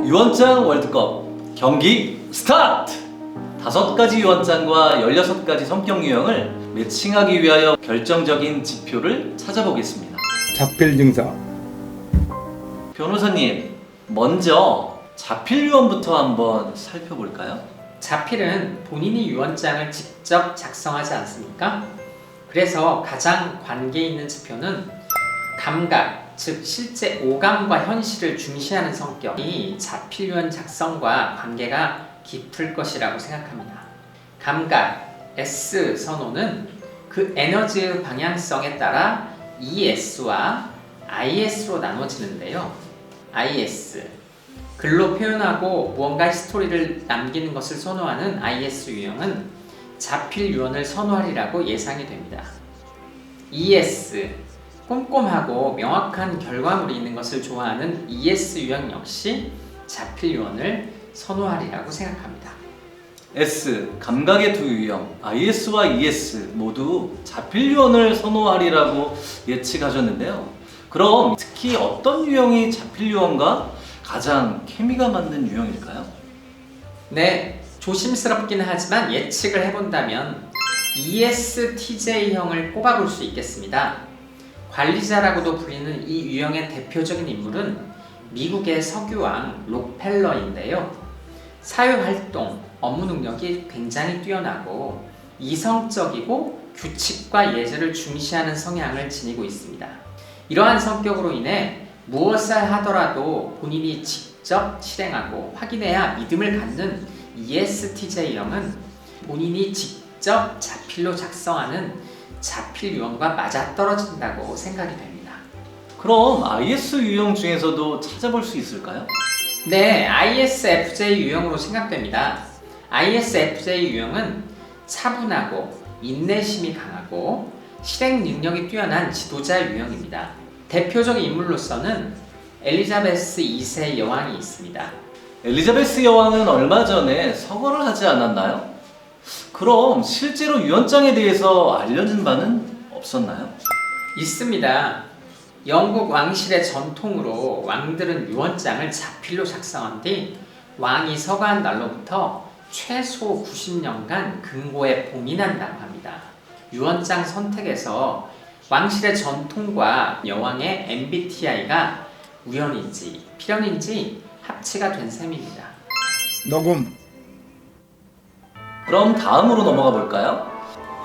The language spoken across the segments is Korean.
유언장 월드컵 경기 스타트! 5가지 유언장과 16가지 성격 유형을 매칭하기 위하여 결정적인 지표를 찾아보겠습니다. 자필 증서. 변호사님, 먼저 자필 유언부터 한번 살펴볼까요? 자필은 본인이 유언장을 직접 작성하지 않습니까? 그래서 가장 관계 있는 지표는 감각, 즉 실제 오감과 현실을 중시하는 성격이 자필 유언 작성과 관계가 깊을 것이라고 생각합니다. 감각, S 선호는 그 에너지의 방향성에 따라 ES와 IS로 나눠지는데요. IS, 글로 표현하고 무언가의 스토리를 남기는 것을 선호하는 IS 유형은 자필 유언을 선호하리라고 예상이 됩니다. ES, 꼼꼼하고 명확한 결과물이 있는 것을 좋아하는 ES 유형 역시 자필 유언을 선호하리라고 생각합니다. S, 감각의 두 유형 IS와 ES 모두 자필 유언을 선호하리라고 예측하셨는데요. 그럼 특히 어떤 유형이 자필 유언과 가장 케미가 맞는 유형일까요? 네, 조심스럽기는 하지만 예측을 해본다면 ESTJ형을 꼽아볼 수 있겠습니다. 관리자라고도 불리는 이 유형의 대표적인 인물은 미국의 석유왕 록펠러인데요. 사회활동, 업무 능력이 굉장히 뛰어나고 이성적이고 규칙과 예절을 중시하는 성향을 지니고 있습니다. 이러한 성격으로 인해 무엇을 하더라도 본인이 직접 실행하고 확인해야 믿음을 갖는 ESTJ형은 본인이 직접 자필로 작성하는 자필 유형과 맞아떨어진다고 생각이 됩니다. 그럼 IS 유형 중에서도 찾아볼 수 있을까요? 네, ISFJ 유형으로 생각됩니다. ISFJ 유형은 차분하고 인내심이 강하고 실행 능력이 뛰어난 지도자 유형입니다. 대표적인 인물로서는 엘리자베스 2세 여왕이 있습니다. 엘리자베스 여왕은 얼마 전에 서거를 하지 않았나요? 그럼 실제로 유언장에 대해서 알려진 바는 없었나요? 있습니다. 영국 왕실의 전통으로 왕들은 유언장을 자필로 작성한 뒤 왕이 서거한 날로부터 최소 90년간 금고에 봉인한다고 합니다. 유언장 선택에서 왕실의 전통과 여왕의 MBTI가 우연인지 필연인지 합치가 된 셈입니다. 녹음. 그럼 다음으로 넘어가 볼까요?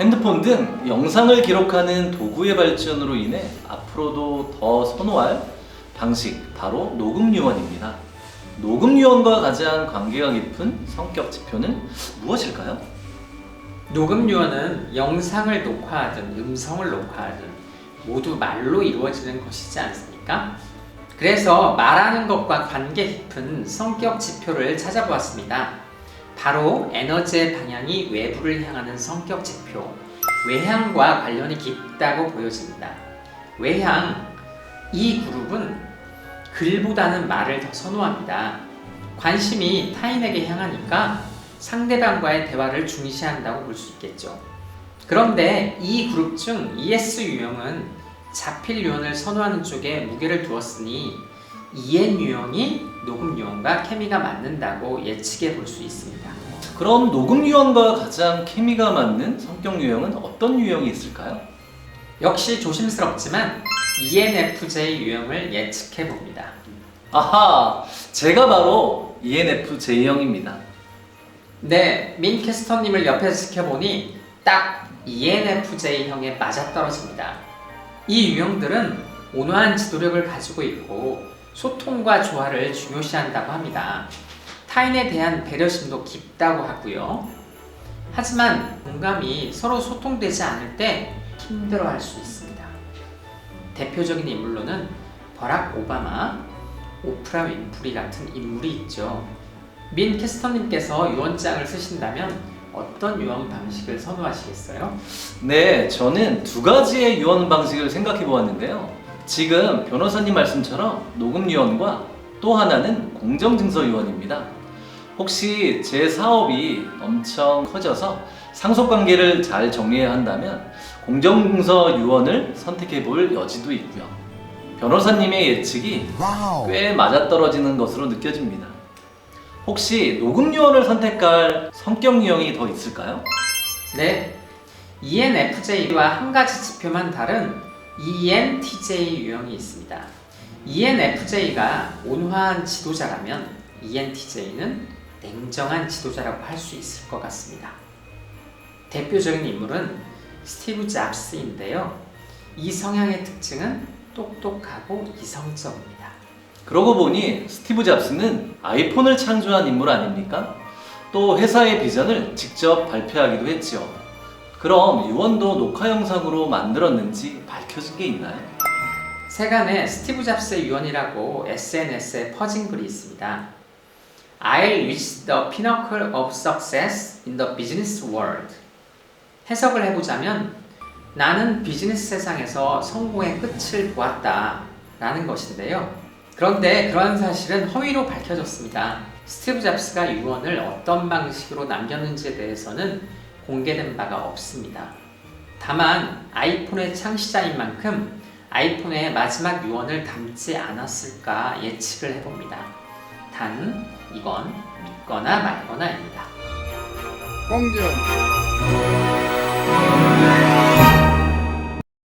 핸드폰 등 영상을 기록하는 도구의 발전으로 인해 앞으로도 더 선호할 방식, 바로 녹음 유언입니다. 녹음 유언과 가장 관계가 깊은 성격 지표는 무엇일까요? 녹음 유언은 영상을 녹화하든 음성을 녹화하든 모두 말로 이루어지는 것이지 않습니까? 그래서 말하는 것과 관계 깊은 성격 지표를 찾아보았습니다. 바로 에너지의 방향이 외부를 향하는 성격 지표, 외향과 관련이 깊다고 보여집니다. 외향, 이 그룹은 글보다는 말을 더 선호합니다. 관심이 타인에게 향하니까 상대방과의 대화를 중시한다고 볼 수 있겠죠. 그런데 이 그룹 중 ES 유형은 자필 유형을 선호하는 쪽에 무게를 두었으니 EN 유형이 녹음 유형과 케미가 맞는다고 예측해 볼 수 있습니다. 그럼 녹음 유형과 가장 케미가 맞는 성격 유형은 어떤 유형이 있을까요? 역시 조심스럽지만 ENFJ 유형을 예측해 봅니다. 아하! 제가 바로 ENFJ형입니다. 네, 민 캐스터님을 옆에서 지켜보니 딱 ENFJ형에 맞아떨어집니다. 이 유형들은 온화한 지도력을 가지고 있고 소통과 조화를 중요시한다고 합니다. 타인에 대한 배려심도 깊다고 하고요. 하지만 공감이 서로 소통되지 않을 때 힘들어할 수 있습니다. 대표적인 인물로는 버락 오바마, 오프라 윈프리 같은 인물이 있죠. 민 캐스터님께서 유언장을 쓰신다면 어떤 유언 방식을 선호하시겠어요? 네, 저는 2가지의 유언 방식을 생각해 보았는데요. 지금 변호사님 말씀처럼 녹음 유언과 또 하나는 공정증서 유언입니다. 혹시 제 사업이 엄청 커져서 상속관계를 잘 정리해야 한다면 공정증서 유언을 선택해 볼 여지도 있고요. 변호사님의 예측이 꽤 맞아떨어지는 것으로 느껴집니다. 혹시 녹음 유언을 선택할 성격 유형이 더 있을까요? 네, ENFJ와 한 가지 지표만 다른 ENTJ 유형이 있습니다. ENFJ가 온화한 지도자라면 ENTJ는 냉정한 지도자라고 할 수 있을 것 같습니다. 대표적인 인물은 스티브 잡스인데요. 이 성향의 특징은 똑똑하고 이성적입니다. 그러고 보니 스티브 잡스는 아이폰을 창조한 인물 아닙니까? 또 회사의 비전을 직접 발표하기도 했죠. 그럼 유언도 녹화 영상으로 만들었는지 밝혀진 게 있나요? 세간에 스티브 잡스의 유언이라고 SNS에 퍼진 글이 있습니다. I'll reach the pinnacle of success in the business world. 해석을 해보자면 나는 비즈니스 세상에서 성공의 끝을 보았다 라는 것인데요. 그런데 그런 사실은 허위로 밝혀졌습니다. 스티브 잡스가 유언을 어떤 방식으로 남겼는지에 대해서는 공개된 바가 없습니다. 다만 아이폰의 창시자인 만큼 아이폰의 마지막 유언을 담지 않았을까 예측을 해봅니다. 단 이건 믿거나 말거나입니다. 공정